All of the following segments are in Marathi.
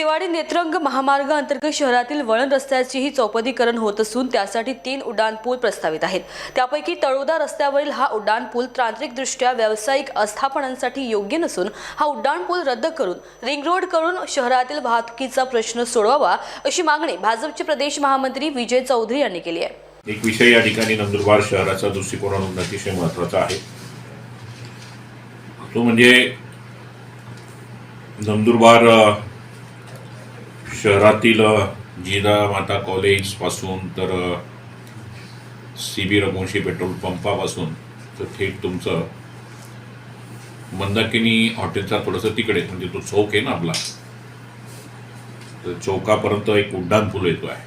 शेवाडी नेत्रंग महामार्ग अंतर्गत शहरातील वळण रस्त्याचीही चौपदरीकरण होत असून त्यासाठी 3 उड्डाणपूल प्रस्तावित आहेत। त्यापैकी तळोदा रस्त्यावरील हा उड्डाणपूल तांत्रिकदृष्ट्या व्यावसायिक आस्थापनांसाठी योग्य नसून हा उड्डाणपूल रद्द करून रिंग रोड करून शहरातील वाहतुकीचा प्रश्न सोडवावा अशी मागणी भाजपचे प्रदेश महामंत्री विजय चौधरी यांनी केली आहे। एक विषय या ठिकाणी नंदुरबार शहराचा दृष्टिकोनातून अतिशय महत्त्वाचा आहे। तो म्हणजे नंदुरबार शहरातील जिजामाता कॉलेज पासून तर CB रघुवंशी पेट्रोल पंपापासून तर थेट तुमचं मंदाकिनी हॉटेलचा थोडंसं तिकडे म्हणजे तो चौक आहे ना आपला, तर चौकापर्यंत एक उड्डाणपूल येतो आहे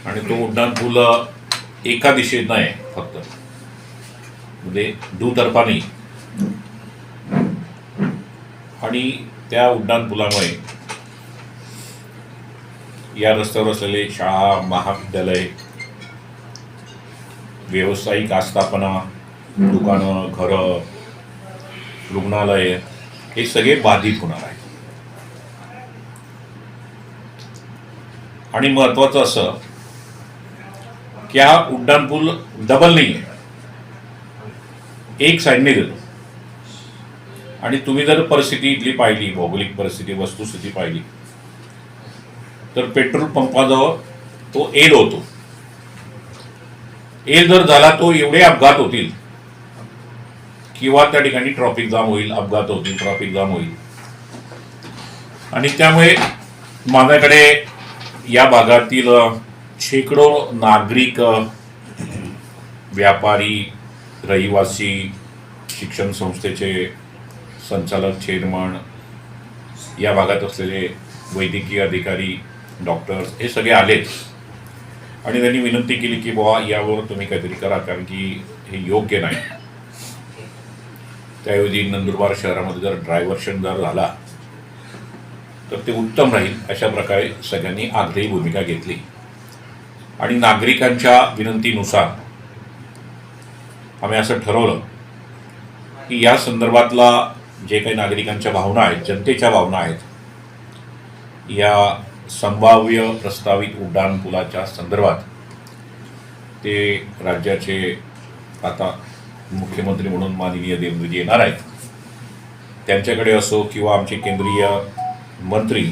आणि तो उड्डाणपूल एका दिशेनं आहे फक्त, म्हणजे दुतर्फा नाही। आणि त्या उड्डाणपुलामुळे या रस्त्यावर असलेले शाळा, महाविद्यालय, व्यावसायिक आस्थापना, दुकानं, घरं, रुग्णालय हे सगळे बाधित होणार आहे। आणि महत्त्वाचं असं की हा उड्डाणपूल डबल नाही आहे, एक साईडने देतो। आणि तुम्ही जर परिस्थिती इथली पाहिली, भौगोलिक परिस्थिती, वस्तुस्थिती पाहिली तर पेट्रोल पंपाजवळ तो एल होतो। एल जर झाला तो एवढे अपघात होतील किंवा त्या ठिकाणी ट्रॅफिक जाम होईल, अपघात होतील, ट्रॅफिक जाम होईल। आणि त्यामुळे माझ्याकडे या भागातील शेकडो नागरिक, व्यापारी, रहिवासी, शिक्षण संस्थेचे संचालक, चेअरमन, या भागात असलेले वैद्यकीय अधिकारी, डॉक्टर्स हे सगळे आले आणि त्यांनी विनंती केली की बाबा यावर तुम्ही काहीतरी करा, कारण की हे योग्य नाही। त्याऐवजी नंदुरबार शहरामध्ये जर डायव्हर्शन जर झाला तर ते उत्तम राहील, अशा प्रकारे सगळ्यांनी आग्रही भूमिका घेतली। आणि नागरिकांच्या विनंतीनुसार आम्ही असं ठरवलं की या संदर्भातला जे काही नागरिकांच्या भावना आहेत, जनतेच्या भावना आहेत, या संभाव्य प्रस्तावित उड्डाणपुलाच्या संदर्भात ते राज्याचे आता मुख्यमंत्री म्हणून माननीय देवेंद्रजी येणार आहेत, त्यांच्याकडे असो किंवा आमचे केंद्रीय मंत्री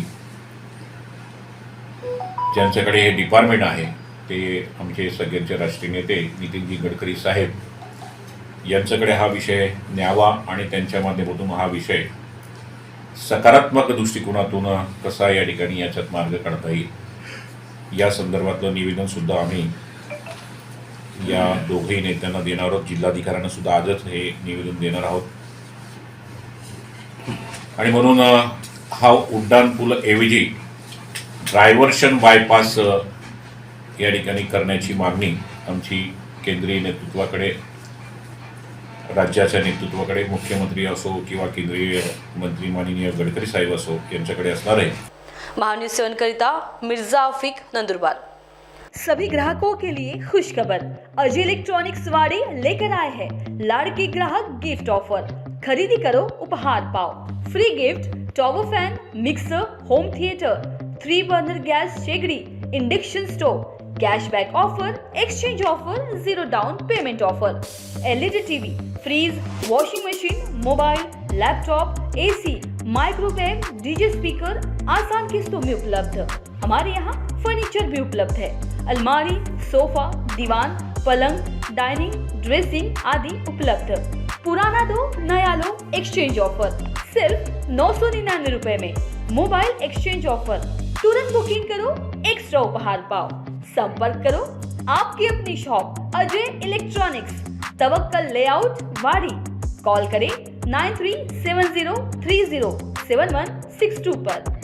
ज्यांच्याकडे हे डिपार्टमेंट आहे ते आमचे सगळ्यांचे राष्ट्रीय नेते नितीनजी गडकरी साहेब यांच्याकडे हा विषय न्यावा आणि त्यांच्या माध्यमातून हा विषय सकारात्मक दृष्टिकोनातून कसा या ठिकाणी याच्यात मार्ग काढता येईल या संदर्भातलं निवेदनसुद्धा आम्ही या दोघेही नेत्यांना देणार आहोत। जिल्हाधिकाऱ्यांना सुद्धा आजच हे निवेदन देणार आहोत। आणि म्हणून हा उड्डाणपूल ऐवजी डायव्हर्शन बायपास या ठिकाणी करण्याची मागणी आमची केंद्रीय नेतृत्वाकडे, राज्याच्या नेतृत्वाकडे, मुख्यमंत्री असो किंवा केंद्रीय मंत्री माननीय गडकरी साहेब असो यांच्याकडे असणार आहे। महान्यूज 7 करिता मिर्जा आफिक, नंदुरबार। सभी ग्राहकों के लिए खुशखबर, अजय इलेक्ट्रॉनिक्स वाड़ी लेकर आए हैं लाड़की ग्राहक गिफ्ट ऑफर। खरीदी करो उपहार पाओ, free gift, tower fan, mixer, home theatre, 3 burner gas शेगड़ी, induction stove, cashback offer, exchange offer, 0 down payment offer, LED TV, fridge, washing machine, mobile, laptop, AC, microwave, DJ speaker आसान किस्तों में उपलब्ध। हमारे यहाँ फर्नीचर भी उपलब्ध है, अलमारी, सोफा, दीवान, पलंग, डाइनिंग, ड्रेसिंग आदि उपलब्ध। पुराना दो नया लो एक्सचेंज ऑफर सिर्फ 999 रुपए में। मोबाइल एक्सचेंज ऑफर, तुरंत बुकिंग करो, एक्स्ट्रा उपहार पाओ। संपर्क करो आपकी अपनी शॉप अजय इलेक्ट्रॉनिक्स, तवक्कल लेआउट, वाड़ी। कॉल करें 9370307162 पर।